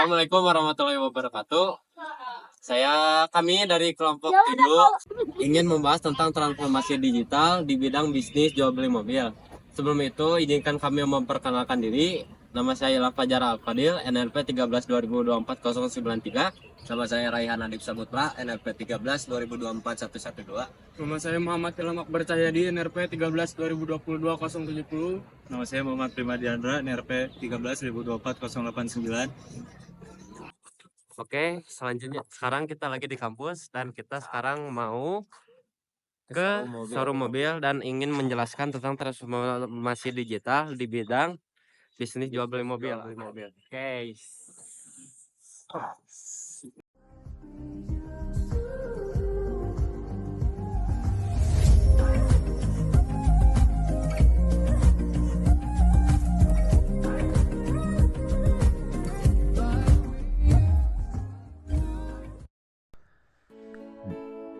Assalamualaikum warahmatullahi wabarakatuh. Kami dari kelompok Indo ingin membahas tentang transformasi digital di bidang bisnis jual beli mobil. Sebelum itu, izinkan kami memperkenalkan diri. Nama saya Ilham Fajar Al-Fadil, NRP 13 2024 093. Sama saya Raihan Adib Saputra, NRP 13 2024 112. Nama saya Muhammad Ilham Akbar Cahyadi, NRP 13 2022 070. Nama saya Muhammad Primadiandra, NRP 13 2024 089. Oke, selanjutnya sekarang kita lagi di kampus dan kita sekarang mau ke showroom mobil dan ingin menjelaskan tentang transformasi digital di bidang bisnis jual beli mobil. Oke.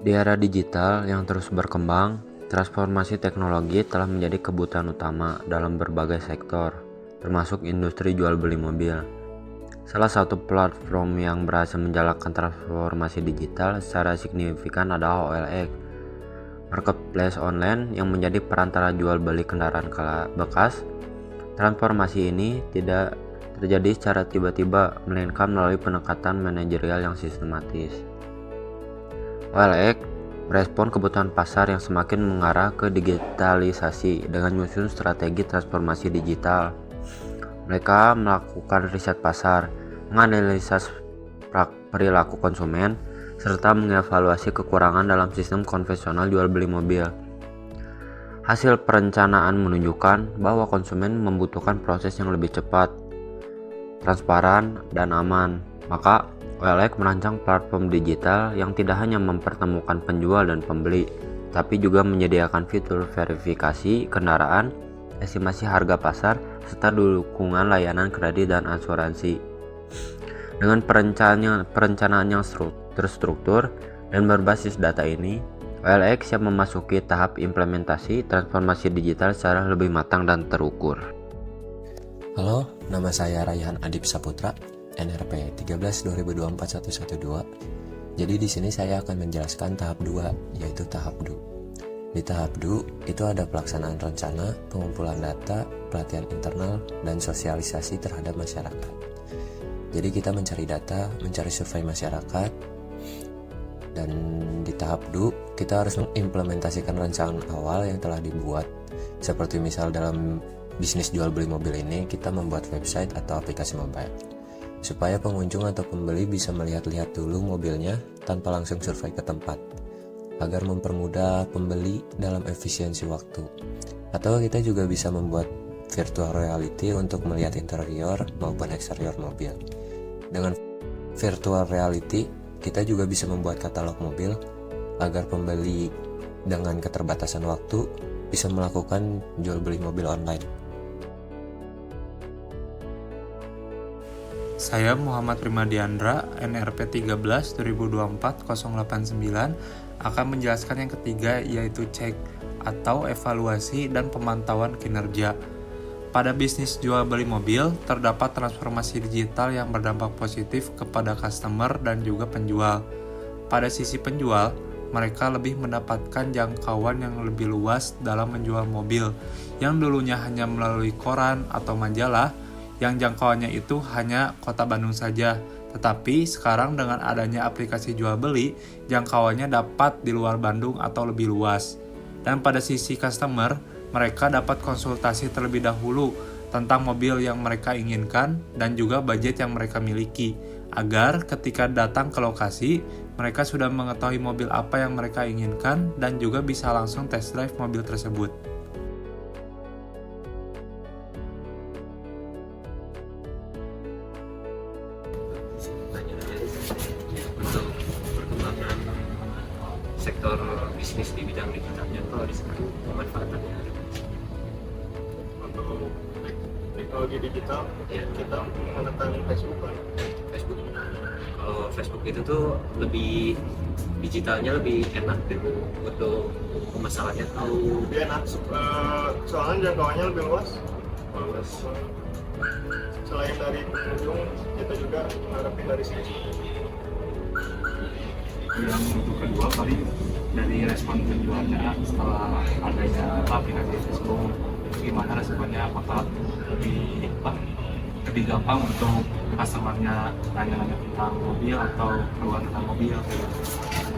Di era digital yang terus berkembang, transformasi teknologi telah menjadi kebutuhan utama dalam berbagai sektor, termasuk industri jual beli mobil. Salah satu platform yang berhasil menjalankan transformasi digital secara signifikan adalah OLX, marketplace online yang menjadi perantara jual beli kendaraan bekas. Transformasi ini tidak terjadi secara tiba-tiba, melainkan melalui pendekatan manajerial yang sistematis. OLX merespon kebutuhan pasar yang semakin mengarah ke digitalisasi dengan menyusun strategi transformasi digital. Mereka melakukan riset pasar, menganalisa perilaku konsumen, serta mengevaluasi kekurangan dalam sistem konvensional jual beli mobil. Hasil perencanaan menunjukkan bahwa konsumen membutuhkan proses yang lebih cepat, transparan, dan aman. Maka OLX merancang platform digital yang tidak hanya mempertemukan penjual dan pembeli, tapi juga menyediakan fitur verifikasi kendaraan, estimasi harga pasar, serta dukungan layanan kredit dan asuransi. Dengan perencanaan yang terstruktur dan berbasis data ini, OLX siap memasuki tahap implementasi transformasi digital secara lebih matang dan terukur. Halo, nama saya Raihan Adib Saputra, NRP 13 2024 112. Jadi di sini saya akan menjelaskan tahap 2, yaitu tahap DU. Di tahap DU itu ada pelaksanaan rencana, pengumpulan data, pelatihan internal, dan sosialisasi terhadap masyarakat. Jadi kita mencari data, mencari survei masyarakat, dan di tahap DU kita harus mengimplementasikan rancangan awal yang telah dibuat. Seperti misal dalam bisnis jual beli mobil ini kita membuat website atau aplikasi mobile, supaya pengunjung atau pembeli bisa melihat-lihat dulu mobilnya tanpa langsung survei ke tempat, agar mempermudah pembeli dalam efisiensi waktu. Atau kita juga bisa membuat virtual reality untuk melihat interior maupun eksterior mobil. Dengan virtual reality, kita juga bisa membuat katalog mobil agar pembeli dengan keterbatasan waktu bisa melakukan jual beli mobil online. Saya Muhammad Primadiandra, NRP 13 2024 089, akan menjelaskan yang ketiga, yaitu cek atau evaluasi dan pemantauan kinerja. Pada bisnis jual beli mobil, terdapat transformasi digital yang berdampak positif kepada customer dan juga penjual. Pada sisi penjual, mereka lebih mendapatkan jangkauan yang lebih luas dalam menjual mobil, yang dulunya hanya melalui koran atau majalah, yang jangkauannya itu hanya kota Bandung saja. Tetapi sekarang dengan adanya aplikasi jual beli, jangkauannya dapat di luar Bandung atau lebih luas. Dan pada sisi customer, mereka dapat konsultasi terlebih dahulu tentang mobil yang mereka inginkan dan juga budget yang mereka miliki, agar ketika datang ke lokasi, mereka sudah mengetahui mobil apa yang mereka inginkan dan juga bisa langsung test drive mobil tersebut. Untuk perkembangan sektor bisnis di bidang digitalnya kalau di sana pemanfaatannya untuk teknologi digital ya, kita menggunakan Facebook. Kalau Facebook itu tuh lebih digitalnya lebih enak gitu untuk pemasarannya tuh Lebih enak, soalnya jangkauannya lebih luas. Selain dari pengunjung, kita juga mengharapkan dari sini. Yang untuk kedua paling dari respon penjualnya setelah adanya aplikasi Facebook, gimana responnya, apakah lebih gampang untuk customer-nya nanya-nanya tentang mobil atau keluar tentang mobil gitu.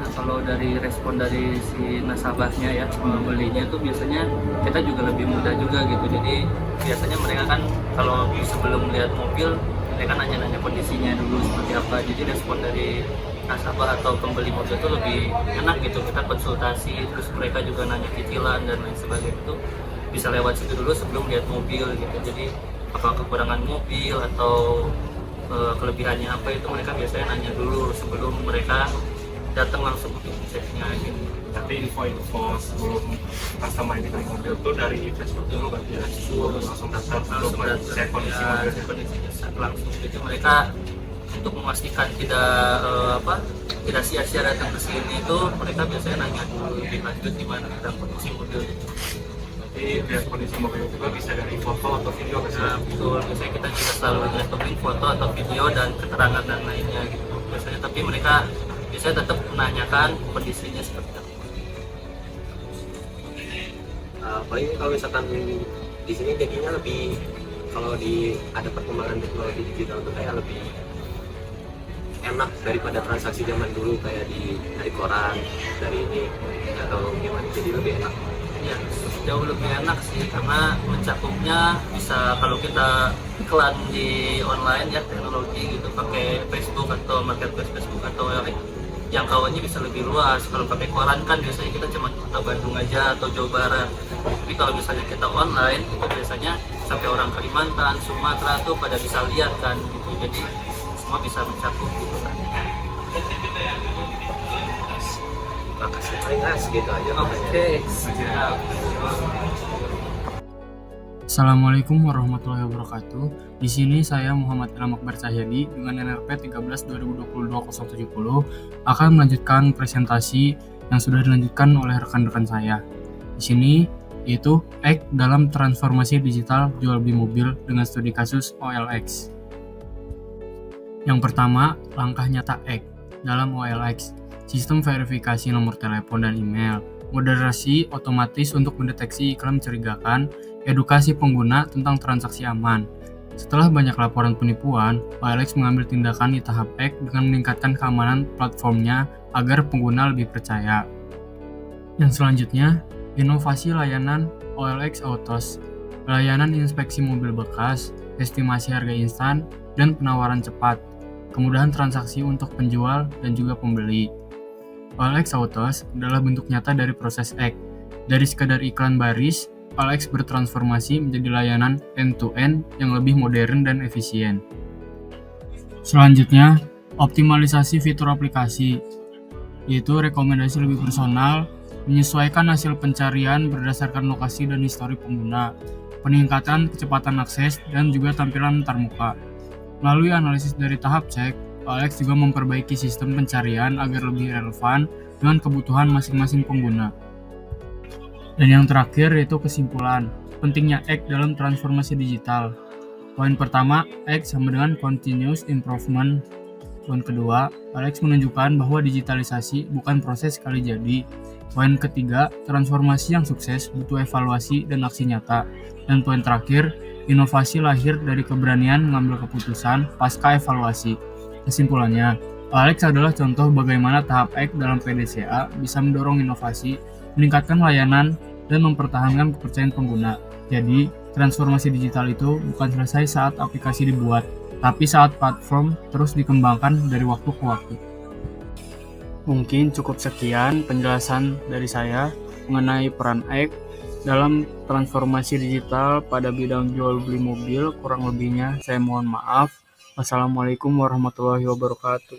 Nah, kalau dari respon dari si nasabahnya ya, pembelinya itu biasanya kita juga lebih mudah juga gitu. Jadi biasanya mereka kan kalau sebelum lihat mobil, mereka nanya-nanya kondisinya dulu seperti apa. Jadi respon dari nasabah atau pembeli mobil itu lebih enak gitu. Kita konsultasi, terus mereka juga nanya cicilan dan lain sebagainya, itu bisa lewat situ dulu sebelum lihat mobil gitu. Jadi apa kekurangan mobil atau kelebihannya apa, itu mereka biasanya nanya dulu sebelum mereka datang langsung untuk ceknya gitu. Tapi info sebelum customer ini naik mobil itu dari Facebook dulu berarti ya, langsung datang Langsung untuk cek kondisi mobilnya. kondisinya langsung. Jadi mereka untuk memastikan tidak sia-sia datang ke sini, itu mereka biasanya nanya dulu lebih lanjut gimana tentang kondisi mobil. Jadi lihat kondisi mobil juga bisa dari foto atau video Nah, misalnya. betul. Biasanya kita juga selalu nyetokin foto atau video dan keterangan dan lainnya gitu. Biasanya, tapi mereka biasanya tetap menanyakan kondisinya seperti apa. Paling kalau misalkan di sini jadinya lebih, kalau ada perkembangan teknologi digital itu kayak lebih enak daripada transaksi zaman dulu kayak dari koran, dari ini atau gimana, jadi lebih enak. Ya, jauh lebih enak sih karena mencakupnya bisa, kalau kita iklan di online ya, teknologi gitu pakai Facebook atau marketplace Facebook atau jangkauannya bisa lebih luas. Kalau pakai koran kan biasanya kita cuma kota Bandung aja atau Jawa Barat. Tapi kalau misalnya kita online itu biasanya sampai orang Kalimantan, Sumatera tuh pada bisa lihat kan gitu. Jadi semua bisa mencakup gitu kan. Makasih, paling gitu aja. Oke, siap. Assalamualaikum warahmatullahi wabarakatuh. Di sini saya Muhammad Ilham Akbar Cahyadi dengan NRP 13 2022-070 akan melanjutkan presentasi yang sudah dilanjutkan oleh rekan-rekan saya. Di sini yaitu ACT dalam transformasi digital jual beli mobil dengan studi kasus OLX. Yang pertama, langkah nyata ACT dalam OLX, sistem verifikasi nomor telepon dan email, moderasi otomatis untuk mendeteksi iklan mencurigakan, edukasi pengguna tentang transaksi aman. Setelah banyak laporan penipuan, OLX mengambil tindakan di tahap ACT dengan meningkatkan keamanan platformnya agar pengguna lebih percaya. Yang selanjutnya, inovasi layanan OLX Autos, layanan inspeksi mobil bekas, estimasi harga instan, dan penawaran cepat, kemudahan transaksi untuk penjual dan juga pembeli. OLX Autos adalah bentuk nyata dari proses ACT. Dari sekadar iklan baris, OLX bertransformasi menjadi layanan end-to-end yang lebih modern dan efisien. Selanjutnya, optimalisasi fitur aplikasi, yaitu rekomendasi lebih personal, menyesuaikan hasil pencarian berdasarkan lokasi dan histori pengguna, peningkatan kecepatan akses, dan juga tampilan antarmuka. Melalui analisis dari tahap cek, OLX juga memperbaiki sistem pencarian agar lebih relevan dengan kebutuhan masing-masing pengguna. Dan yang terakhir yaitu kesimpulan, pentingnya ACT dalam transformasi digital. Poin pertama, ACT sama dengan continuous improvement. Poin kedua, OLX menunjukkan bahwa digitalisasi bukan proses sekali jadi. Poin ketiga, transformasi yang sukses butuh evaluasi dan aksi nyata. Dan poin terakhir, inovasi lahir dari keberanian mengambil keputusan pasca evaluasi. Kesimpulannya, OLX adalah contoh bagaimana tahap ACT dalam PDCA bisa mendorong inovasi, meningkatkan layanan, dan mempertahankan kepercayaan pengguna. Jadi, transformasi digital itu bukan selesai saat aplikasi dibuat, tapi saat platform terus dikembangkan dari waktu ke waktu. Mungkin cukup sekian penjelasan dari saya mengenai peran ACT dalam transformasi digital pada bidang jual beli mobil. Kurang lebihnya saya mohon maaf. Wassalamualaikum warahmatullahi wabarakatuh.